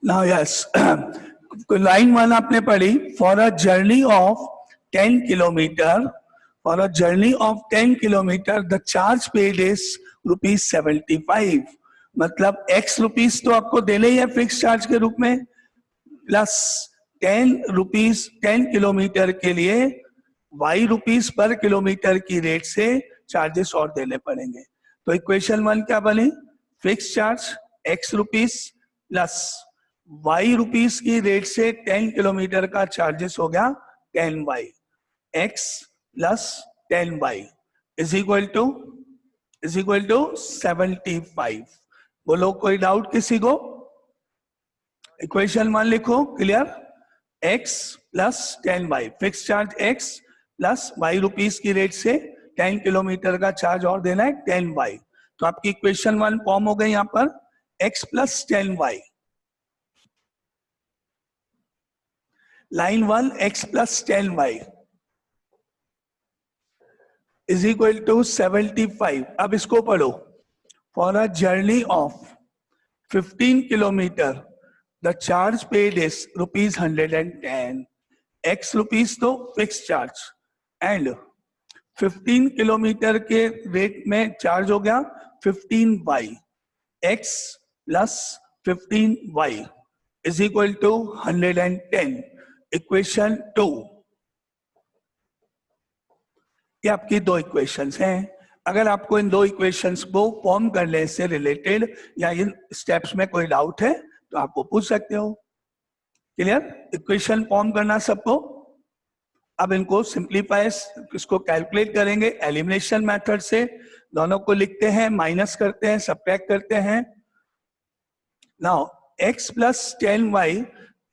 Now yes, line 1 आपने पढ़ी, for a journey of 10 kilometre, for a journey of 10 kilometre the charge paid is ₹75। मतलब x rupees तो आपको देने ही है फिक्स चार्ज के रूप में, प्लस 10 रुपीज 10 किलोमीटर के लिए y रुपीज पर किलोमीटर की रेट से चार्जेस और देने पड़ेंगे। तो इक्वेशन 1 क्या बनी, फिक्स चार्ज x रुपीज प्लस y रुपीज की रेट से 10 किलोमीटर का चार्जेस हो गया 10y, x plus 10y is equal to 75। बोलो कोई डाउट किसी को? इक्वेशन 1 लिखो, clear, x plus 10y, fix charge x plus y rupees की रेट से 10 किलोमीटर का चार्ज और देना है 10y। तो आपकी इक्वेशन 1 फॉर्म हो गई यहां पर x plus 10y, line 1 x plus 10y is equal to 75। अब इसको पढ़ो, for a journey of 15 kilometre the charge paid is ₹110, x rupees तो फिक्स चार्ज एंड 15 किलोमीटर के रेट में चार्ज हो गया 15y, x plus 15y is equal to 110। Equation 2, ये आपकी दो इक्वेशंस हैं। अगर आपको इन दो इक्वेशंस को फॉर्म करने से रिलेटेड या इन स्टेप्स में कोई डाउट है तो आप वो पूछ सकते हो। क्लियर? इक्वेशन फॉर्म करना सबको। अब इनको सिंप्लीफाई, इसको कैलकुलेट करेंगे एलिमिनेशन मेथड से। दोनों को लिखते हैं, माइनस करते हैं, सब्ट्रैक्ट करते हैं। नाउ x प्लस 10y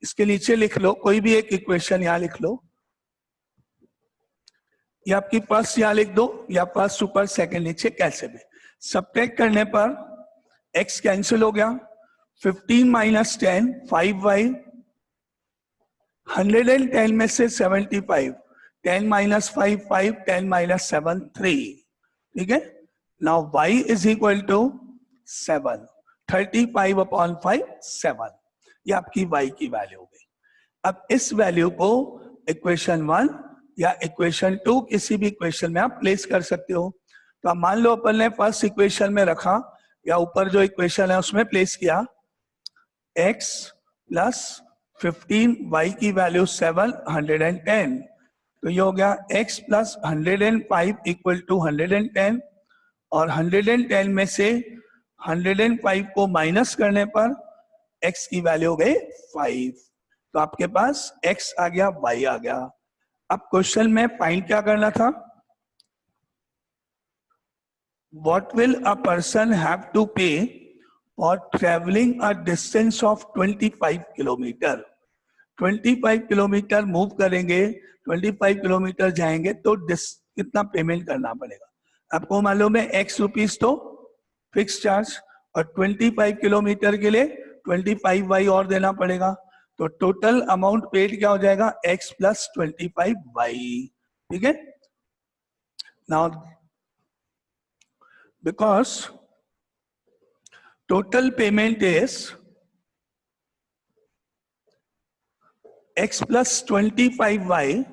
इसके नीचे लिख लो, कोई भी एक इक्वेशन यहां लिख लो, या आपकी फर्स्ट यहां लिख दो या फर्स्ट ऊपर सेकंड नीचे, कैसे भी। सब्ट्रैक्ट करने पर x कैंसिल हो गया, 15 माइनस 10 5y, 110 में से 75, 10 माइनस 5 5, 10 माइनस 7 3, ठीक है। Now y is equal to 7, 35 upon 5 7, ये आपकी y की वैल्यू हो गई। अब इस वैल्यू को इक्वेशन 1 या इक्वेशन 2 किसी भी इक्वेशन में आप प्लेस कर सकते हो। तो अब मान लो अपन ने फर्स्ट इक्वेशन में रखा या ऊपर जो इक्वेशन है उसमें प्लेस किया, x प्लस 15 y की वैल्यू 7 110, तो ये हो गया x प्लस 105 इक्वल टू 110, और 110 में से 105 को माइनस करने पर x की वैल्यू हो गई 5। तो आपके पास x आ गया, y आ गया। अब क्वेश्चन में फाइंड क्या करना था, what will a person have to pay for travelling a distance of 25 kilometre. 25 kilometre move करेंगे, 25 किलोमीटर जाएंगे तो कितना पेमेंट करना पड़ेगा। आपको मालूम है x रुपीज तो फिक्स चार्ज, और 25 किलोमीटर के लिए 25y और देना पड़ेगा। तो टोटल अमाउंट पेड क्या हो जाएगा, x प्लस 25y, ठीक है। Now because total payment is x plus 25y,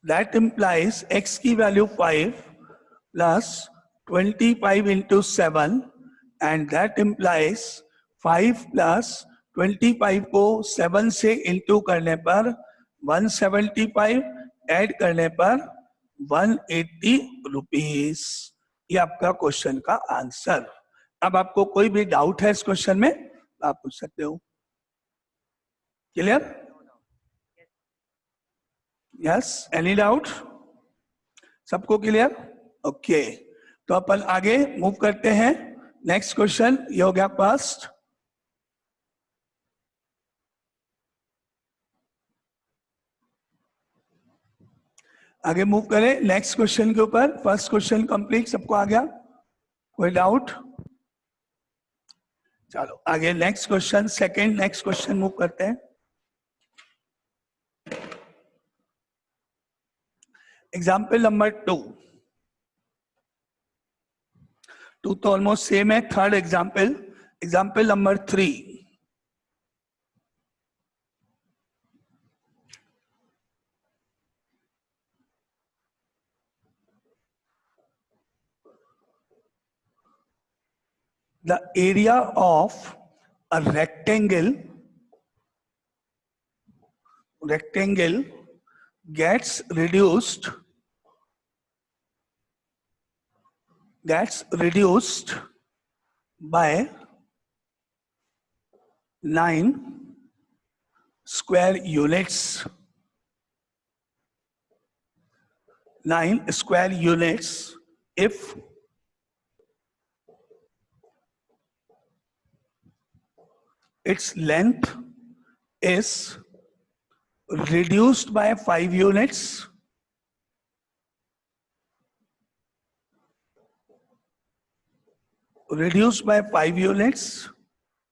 that implies x की value 5 plus 25 into 7, and that implies 5 plus 25 को 7 से इंटू करने पर 175, ऐड करने पर 180 रुपीज। ये आपका क्वेश्चन का आंसर। अब आपको कोई भी डाउट है इस क्वेश्चन में आप पूछ सकते हो। क्लियर? Yes, any doubt? सबको क्लियर? ओके, तो अपन आगे मूव करते हैं। नेक्स्ट क्वेश्चन ये हो गया फर्स्ट। आगे मूव करें नेक्स्ट क्वेश्चन के ऊपर। फर्स्ट क्वेश्चन कंप्लीट, सबको आ गया? कोई डाउट? चलो आगे next question, second next question move करते हैं। एग्जाम्पल नंबर 2 तो ऑलमोस्ट सेम है। Third example, example number 3, the area of a rectangle gets reduced by 9 square units. 9 square units if its length is reduced by 5 units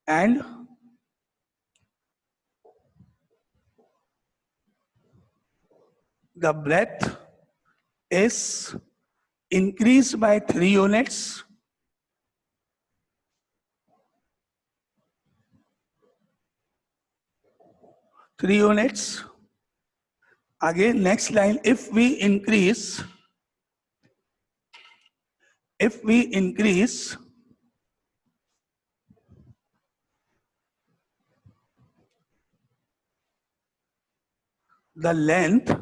and the breadth is increased by 3 units Again, next line, if we increase the length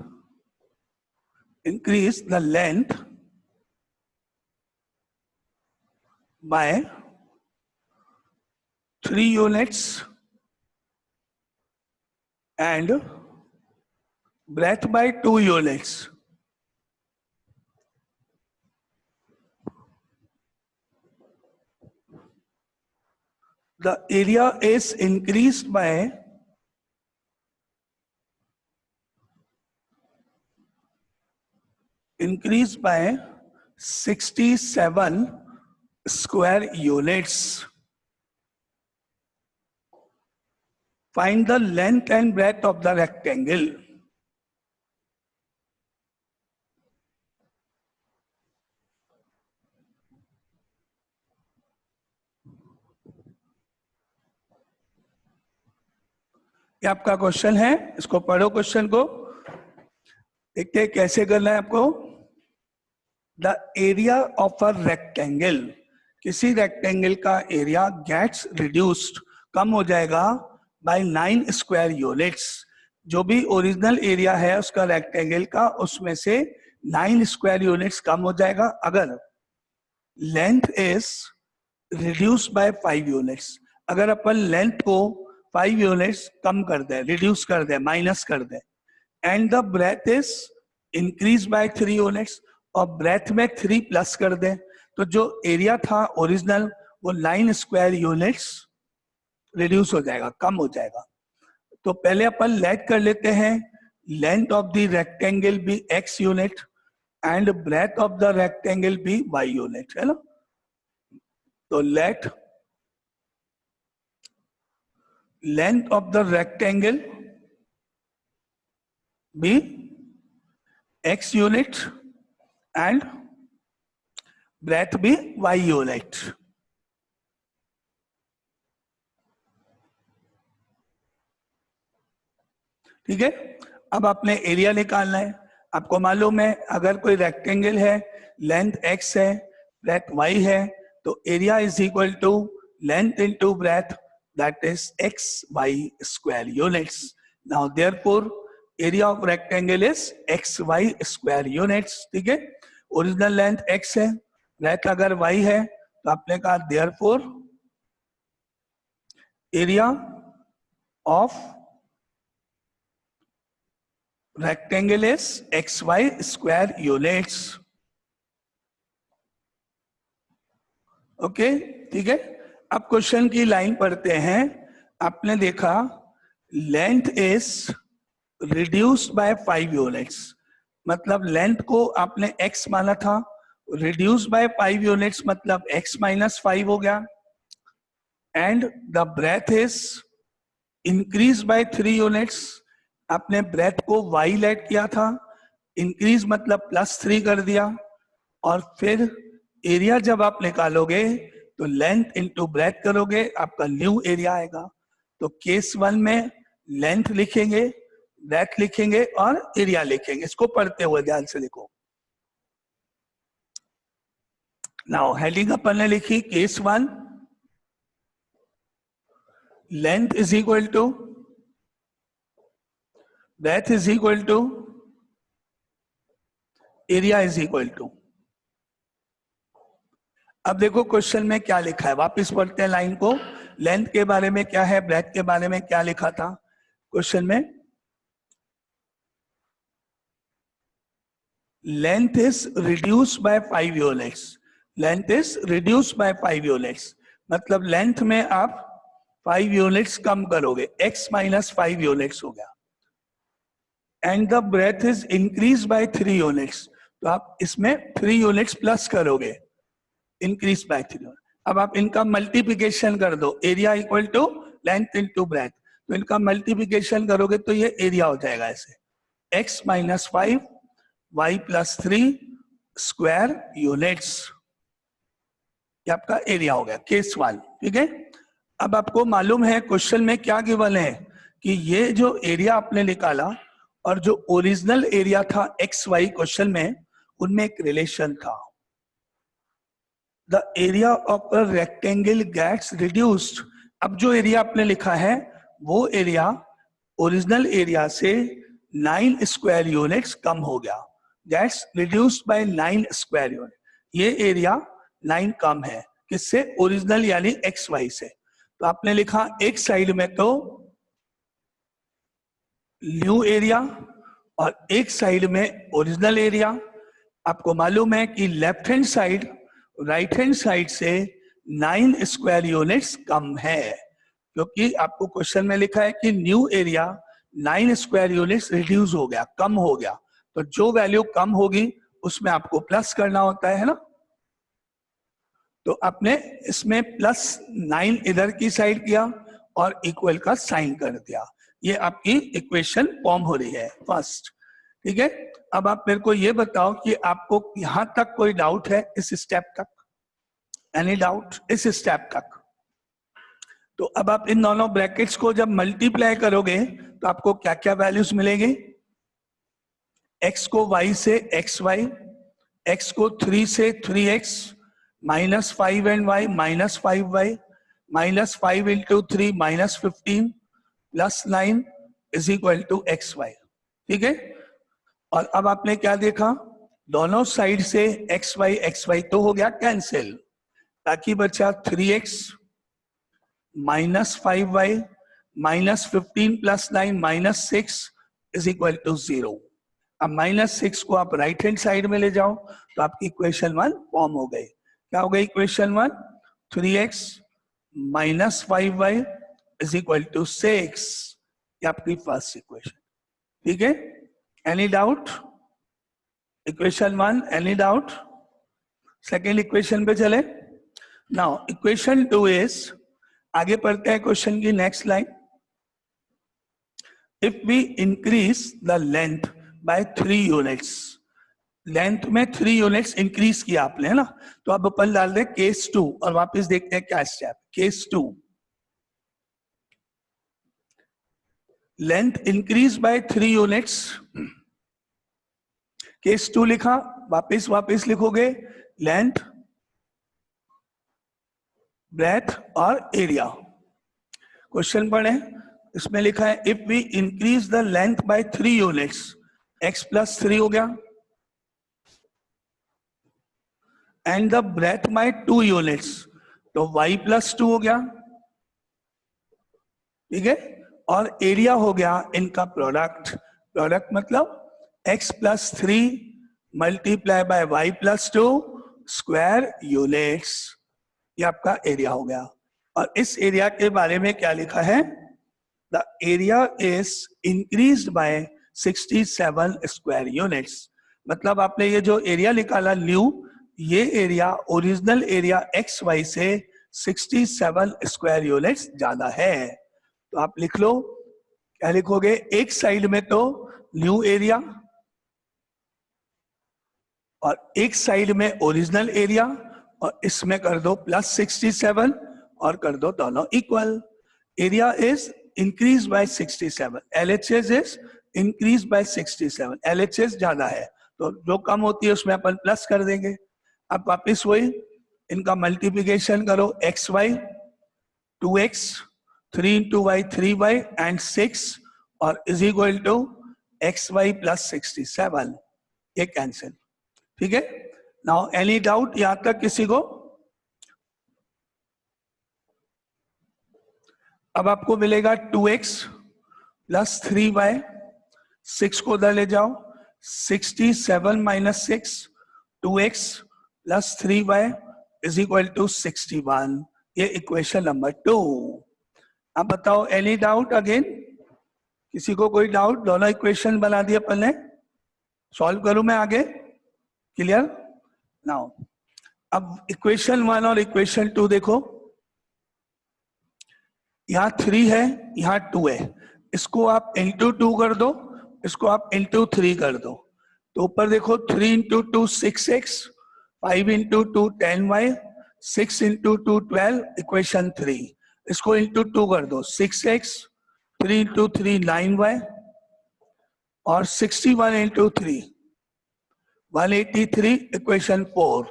by 3 units and breadth by 2 units. The area is increased by 67 square units. Find the length and breadth of the rectangle. ये आपका question है, इसको पढ़ो question को, देखते हैं कैसे करना है आपको। The area of a rectangle, किसी रेक्टेंगल का एरिया गेट्स रिड्यूस्ड, कम हो जाएगा बाय 9 स्क्वायर यूनिट्स। जो भी ओरिजिनल एरिया है उसका रेक्टेंगल का, उसमें से 9 स्क्वायर यूनिट्स कम हो जाएगा अगर length is reduced by 5 units. अगर अपन लेंथ को 5 यूनिट्स कम कर दे, रिड्यूस कर दे, माइनस कर दे, and the breath is increase by 3 units, और ब्रेथ में 3 प्लस कर दे, तो जो एरिया था ओरिजिनल वो 9 स्क्वायर यूनिट्स रिड्यूस हो जाएगा, कम हो जाएगा। तो पहले अपन लेट कर लेते हैं, length of the rectangle be x unit and breadth of the rectangle be y unit, है ना। तो let length of the rectangle be x unit and breadth be y unit. ठीक है, अब आपने एरिया निकालना है। आपको मालूम है अगर कोई रेक्टेंगल है, लेंथ x है, ब्रेथ y है, तो area is equal to length into breadth, that is xy square units. Now therefore area of rectangle is xy square units. ठीक है, ओरिजिनल लेंथ x है, ब्रेथ अगर y है, तो आपने कहा therefore area of rectangle is xy square units. Okay, ठीक है। अब क्वेश्चन की लाइन पढ़ते हैं। आपने देखा length is reduced by 5 units, मतलब लेंथ को आपने x माना था, रिड्यूस्ड बाय 5 यूनिट्स मतलब x माइनस 5 हो गया, and the breath is increase by 3 units, आपने ब्रेथ को y लेट किया था, इंक्रीज मतलब +3 कर दिया, और फिर एरिया जब आप निकालोगे तो लेंथ इंटू ब्रेथ करोगे आपका न्यू एरिया आएगा। तो केस 1 में लेंथ लिखेंगे, ब्रेथ लिखेंगे और एरिया लिखेंगे। इसको पढ़ते हुए ध्यान से लिखो। नाउ हेडिंग अपन ने लिखी case 1, length is equal to breadth is equal to area is equal to. अब देखो क्वेश्चन में क्या लिखा है, वापस पढ़ते हैं लाइन को। लेंथ के बारे में क्या है, ब्रेथ के बारे में क्या लिखा था क्वेश्चन में। Length is reduced by 5 units. Length is reduced by 5 units, मतलब लेंथ में आप 5 यूनिट्स कम करोगे, x माइनस 5 यूनिट्स हो गया। And the breath is increase by 3 units, तो आप इसमें 3 यूनिट्स प्लस करोगे, इंक्रीज बाय 3। अब आप इनका मल्टीप्लिकेशन कर दो, area equal to length into breadth, तो इनका मल्टीप्लिकेशन करोगे तो ये एरिया हो जाएगा ऐसे, x minus 5 y plus 3 square units, ये आपका एरिया हो गया केस 1। ठीक है, अब आपको मालूम है क्वेश्चन में क्या गिवन है कि ये जो एरिया आपने निकाला और जो ओरिजिनल एरिया था एक्स वाई क्वेश्चन में, उनमें एक रिलेशन था। The area of a rectangle gets reduced. अब जो एरिया आपने लिखा है वो एरिया ओरिजिनल एरिया से 9 स्क्वायर यूनिट्स कम हो गया, gets reduced by 9 square unit. ये एरिया 9 कम है किससे, ओरिजिनल यानी एक्स वाई से। तो आपने लिखा एक साइड में तो न्यू एरिया और एक साइड में ओरिजिनल एरिया। आपको मालूम है कि left hand side right hand side से 9 स्क्वायर यूनिट्स कम है, क्योंकि आपको क्वेश्चन में लिखा है कि new area 9 square units reduce हो गया, कम हो गया। तो जो वैल्यू कम होगी उसमें आपको प्लस करना होता है ना। तो आपने इसमें +9 इधर की साइड किया और इक्वल का साइन कर दिया। ये आपकी इक्वेशन फॉर्म हो रही है फर्स्ट। ठीक है, अब आप मेरे को ये बताओ कि आपको यहां तक कोई डाउट है इस स्टेप तक, एनी डाउट इस स्टेप तक? तो अब आप इन दोनों ब्रैकेट्स को जब मल्टीप्लाई करोगे तो आपको क्या क्या वैल्यूज मिलेंगे। x को y से xy, x को 3 से 3x, -5 and y -5y, -5 into 3 -15 +9 is equal to xy। ठीक है, और अब आपने क्या देखा, दोनों साइड से xy तो हो गया कैंसिल, ताकि बचा 3x -5y -15 +9 -6 is equal to 0। अब -6 को आप राइट हैंड साइड में ले जाओ तो आपकी इक्वेशन 1 फॉर्म हो गई। क्या हो गई equation 1, 3x -5y is equal to 6, ये आपकी फर्स्ट इक्वेशन। ठीक है, any doubt equation 1, any doubt? Second equation पे चले। नाउ इक्वेशन 2 इज, आगे पढ़ते हैं क्वेश्चन की next line. If we increase the length by 3 units, length में 3 यूनिट्स इंक्रीज किया आपने, है ना। तो अब अपन डाल दे केस 2 और वापस देखते हैं क्या step. Case 2, length increase by 3 units. Case 2 लिखा, वापस लिखोगे लेंथ, ब्रेथ और एरिया। क्वेश्चन पढ़े, इसमें लिखा है if we increase the length by 3 units, x plus 3 हो गया, and the breadth by 2 units, तो y प्लस 2 हो गया। ठीक है, और एरिया हो गया इनका प्रोडक्ट, प्रोडक्ट मतलब x plus 3 multiply by y plus 2 square units, ये आपका एरिया हो गया। और इस एरिया के बारे में क्या लिखा है, the area is increased by 67 square units. मतलब आपने ये जो एरिया निकाला न्यू, ये area original area X Y से 67 स्क्वायर यूनिट्स ज्यादा है। तो आप लिख लो, क्या लिखोगे, एक साइड में तो न्यू एरिया और एक साइड में ओरिजिनल एरिया, और इसमें कर दो +67 और कर दो दोनों equal. Area is increase bye 67, LHS is increase bye 67, LHS ज्यादा है तो जो कम होती है उसमें अपन प्लस कर देंगे। अब वापिस वही इनका मल्टीप्लिकेशन करो, XY 2x, 3 into y 3y and 6 और इज इक्वल टू XY + 67, ये कैंसिल। ठीक है, नाउ एनी डाउट यहां तक किसी को? अब आपको मिलेगा 2x + 3y, 6 को उधर ले जाओ, 67 - 6, 2x + 3y is equal to 61, ये इक्वेशन नंबर 2। अब बताओ एनी डाउट अगेन? किसी को कोई डाउट? दोनों इक्वेशन बना दिए अपन ने, सॉल्व करूं मैं आगे? क्लियर? नाउ अब इक्वेशन 1 और इक्वेशन 2 देखो, यहाँ 3 है, यहाँ 2 है, इसको आप इंटू 2 कर दो, इसको आप इंटू 3 कर दो, तो ऊपर देखो 3 × 2 6x, 5 × 2 10y, 6 × 2 12, इक्वेशन 3। इसको इंटू 2 कर दो, 6x, 3 × 3 9y और 61 × 3 183, इक्वेशन 4।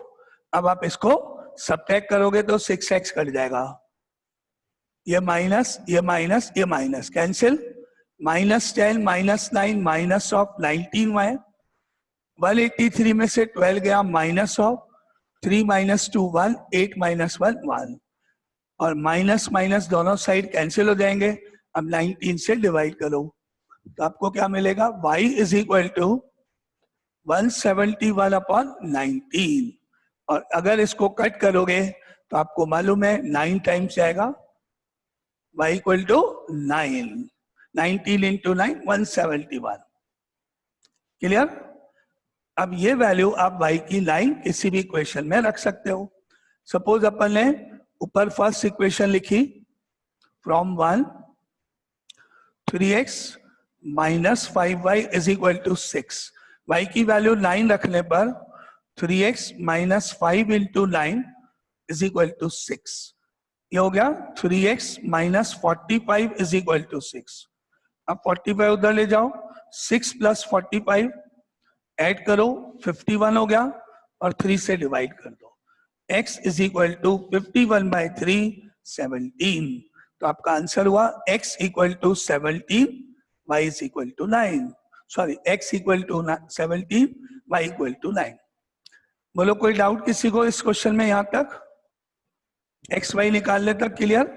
अब आप इसको सब्ट्रैक्ट करोगे तो 6x कट जाएगा, ये माइनस, ये माइनस, ये minus, cancel, -10 - 9 minus of 19y, 183 में से 12 गया, माइनस ऑफ 3 - 2 1, 8 - 1 1, और माइनस माइनस दोनों साइड कैंसिल हो जाएंगे। अब 19 से डिवाइड करो तो आपको क्या मिलेगा? y इज इक्वल टू 171/19, और अगर इसको कट करोगे तो आपको मालूम है 9 टाइम्स जाएगा, y इक्वल टू 9, 19 × 9 171। क्लियर? अब ये वैल्यू आप y की लाइन किसी भी इक्वेशन में रख सकते हो। सपोज अपन ने ऊपर फर्स्ट इक्वेशन लिखी, from 1 3x - 5y is equal to 6, y की वैल्यू 9 रखने पर 3x - 5 × 9 इज इक्वल टू 6, ये हो गया 3x - 45 इज इक्वल टू 6। अब 45 उधर ले जाओ, 6 + 45 ऐड करो, 51 हो गया, और 3 से डिवाइड कर दो, x इज इक्वल टू 51/3 17, तो आपका आंसर हुआ x equal to 17, y is equal to 9, sorry x equal to 17, y equal to 9। बोलो कोई डाउट किसी को इस क्वेश्चन में? यहां तक एक्स वाई निकालने तक क्लियर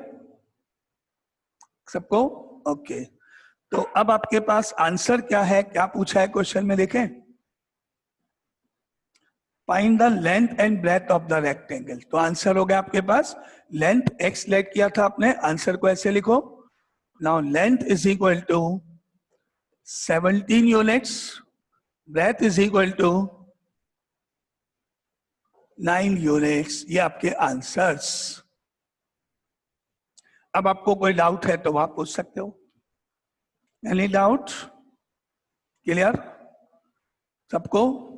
सबको? ओके, तो अब आपके पास आंसर क्या है, क्या पूछा है क्वेश्चन में देखें। Find the length and breadth of the rectangle, तो आंसर हो गया आपके पास लेंथ x लेट किया था आपने, आंसर को ऐसे लिखो, now length is equal to 17 units, breadth is equal to 9 units, ये आपके आंसर्स। अब आपको कोई डाउट है तो आप पूछ सकते हो, एनी डाउट? क्लियर सबको?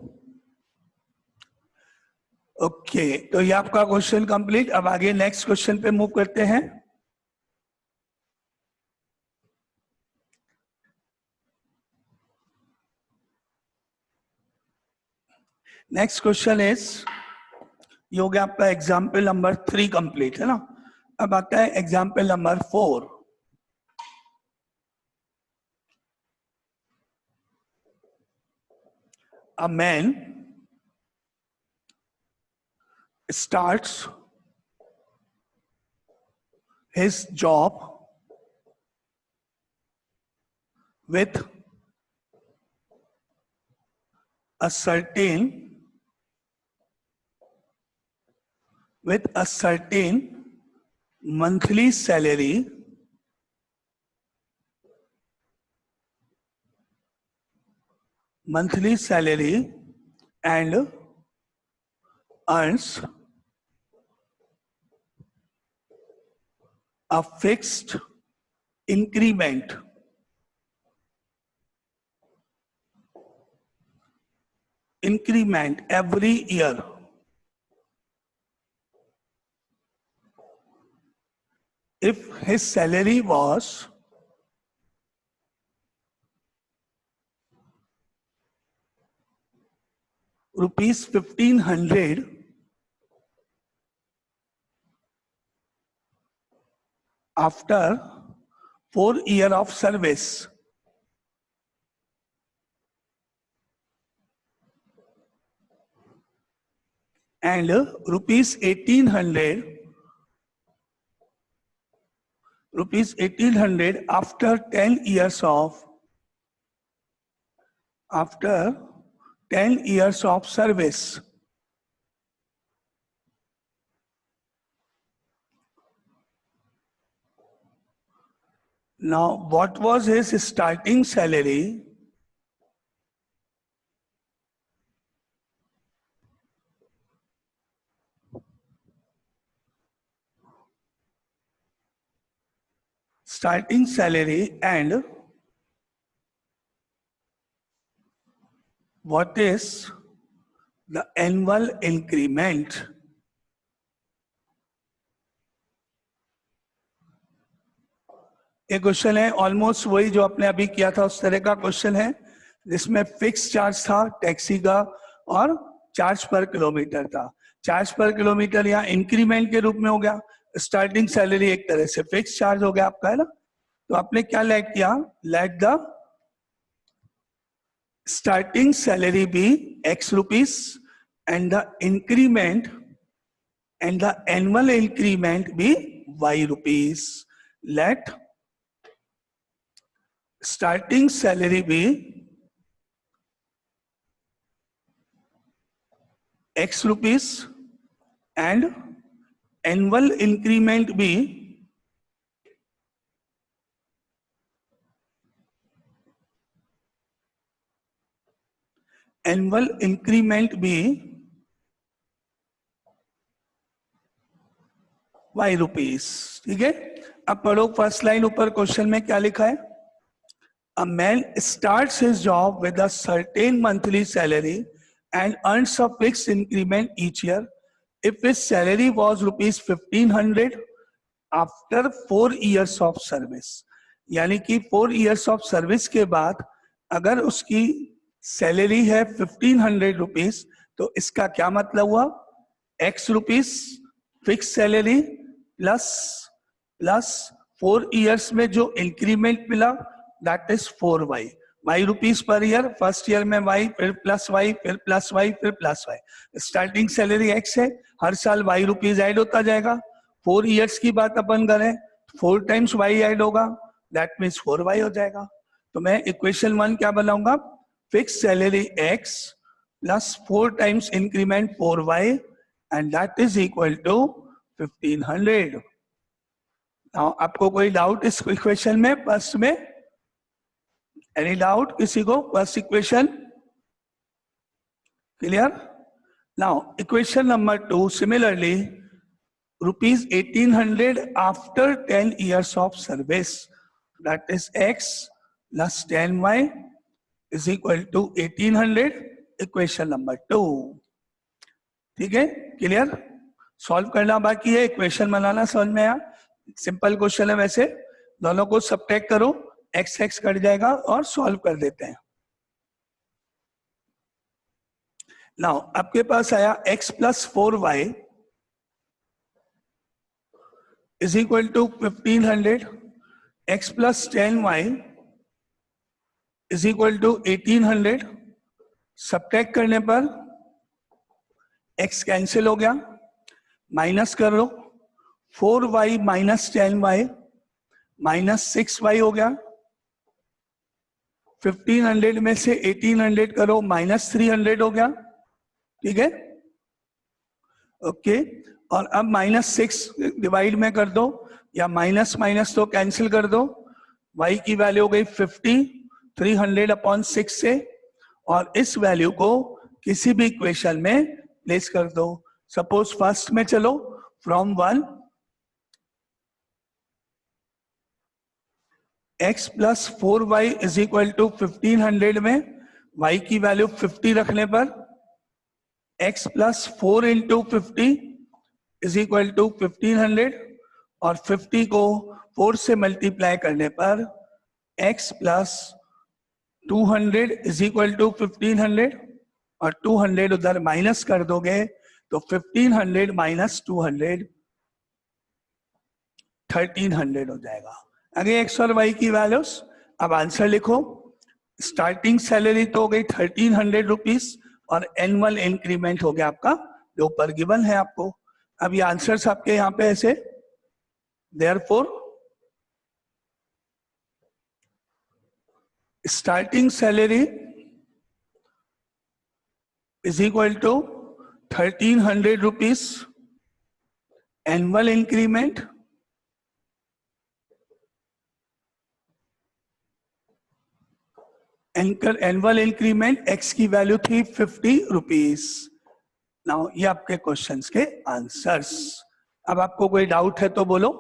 ओके, तो ये आपका क्वेश्चन कंप्लीट। अब आगे नेक्स्ट क्वेश्चन पे मूव करते हैं। नेक्स्ट क्वेश्चन इज, ये हो गया आपका एग्जाम्पल नंबर 3 कंप्लीट, है ना। अब आता है example number 4। A man starts his job with a certain monthly salary and earns a fixed increment every year if his salary was rupees 1500 after 4 years of service, and rupees 1800 after 10 years of service. Now, what was his starting salary? Starting salary, and what is the annual increment? ये question है almost वही जो आपने अभी किया था उस तरह का क्वेश्चन है, जिसमें फिक्स चार्ज था टैक्सी का और चार्ज पर किलोमीटर था. चार्ज पर किलोमीटर यहाँ इंक्रीमेंट के रूप में हो गया, स्टार्टिंग सैलरी एक तरह से फिक्स चार्ज हो गया आपका, है ना. तो आपने क्या लेट किया, let the starting salary be x rupees and the increment and the annual increment be y rupees. Let starting salary be x rupees and annual increment be y rupees. ठीक है, अब पढ़ो फर्स्ट लाइन ऊपर question में क्या लिखा है. A man starts his job with a certain monthly salary and earns a fixed increment each year. If his salary was rupees 1500 after 4 years of service, यानी कि 4 years of service के बाद अगर उसकी सैलरी है 1500 रुपीस, तो इसका क्या मतलब हुआ, x rupees fix salary plus 4 years में जो इंक्रीमेंट मिला that is 4y. y rupees per year, first year में y, फिर प्लस y, फिर प्लस y, फिर plus y. Starting salary x है, हर साल y रुपीस ऐड होता जाएगा. 4 years की बात अपन करें, 4 times y ऐड होगा, दैट मीन्स 4y हो जाएगा. तो मैं इक्वेशन 1 क्या बनाऊंगा, fix salary x plus 4 times increment 4y and that is equal to 1500. Now आपको कोई डाउट इस इक्वेशन में, फर्स्ट में? एनी डाउट किसी को? First equation clear? Now equation number 2, similarly rupees 1800 after 10 years of service, that is x plus 10y is equal to 1800. Equation number 2. ठीक है, clear? Solve करना बाकी है, इक्वेशन बनाना समझ में आया. सिंपल क्वेश्चन है, वैसे दोनों को सब्ट्रैक्ट करो, x x कट जाएगा और सॉल्व कर देते हैं. नाउ आपके पास आया x plus 4y is equal to 1500, x plus 10y is equal to 1800. Subtract करने पर x कैंसिल हो गया, माइनस कर लो, 4y minus 10y minus 6y हो गया. 1500 में से 1800 करो, माइनस 300 हो गया. ठीक है, ओके. और अब -6 डिवाइड में कर दो, या माइनस माइनस तो कैंसिल कर दो. y की वैल्यू हो गई 50, 300/6 से, और इस वैल्यू को किसी भी इक्वेशन में प्लेस कर दो. सपोज फर्स्ट में चलो, from 1 x plus 4y is equal to 1500 में y की वैल्यू 50 रखने पर x plus 4 into 50 is equal to 1500, और 50 को 4 से मल्टीप्लाई करने पर x plus 200 is equal to 1500 और 200 उधर माइनस कर दोगे तो 1500 माइनस 200 1300 हो जाएगा। अगे x और y की वैल्यूज, अब आंसर लिखो। स्टार्टिंग सैलरी तो हो गई 1300 रुपीज और एनुअल इंक्रीमेंट हो गया आपका जो ऊपर गिवन है आपको। अब ये आंसर्स आपके यहाँ पे ऐसे, therefore starting salary is equal to 1300 rupees, annual increment annual increment x की वैल्यू थी 50 रुपीज। नाउ ये आपके क्वेश्चंस के आंसर्स। अब आपको कोई डाउट है तो बोलो।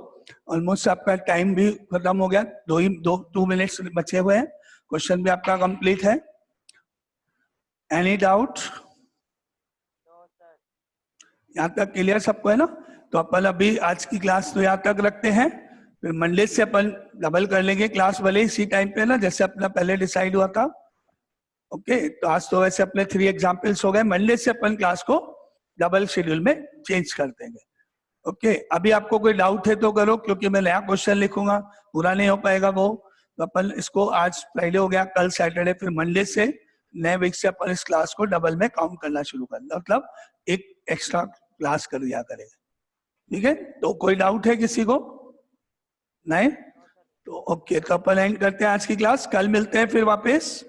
ऑलमोस्ट आपका टाइम भी खत्म हो गया, 2 मिनट्स बचे हुए हैं, क्वेश्चन भी आपका कंप्लीट है। Any doubt? यहाँ तक क्लियर सबको है ना? तो अपन अभी आज की क्लास तो यहाँ तक रखते हैं, फिर मंडे से अपन डबल कर लेंगे क्लास, भले इसी टाइम पे ना जैसे अपना पहले डिसाइड हुआ था। ओके, तो आज तो वैसे अपने 3 एग्जाम्पल्स हो गए, मंडे से अपन क्लास को डबल शेड्यूल में चेंज कर देंगे। ओके, अभी आपको कोई डाउट है तो करो, क्योंकि मैं नया क्वेश्चन लिखूंगा, पूरा नहीं हो पाएगा वो, तो अपन इसको आज फ्राइडे हो गया, कल सैटरडे, फिर मंडे से नए वीक से अपन इस क्लास को डबल में काउंट करना शुरू करना, मतलब एक एक्स्ट्रा क्लास कर दिया करेगा। ठीक है, तो कोई डाउट है किसी को? नहीं? तो ओके, तो अपन एंड करते हैं आज की क्लास, कल मिलते हैं फिर वापस।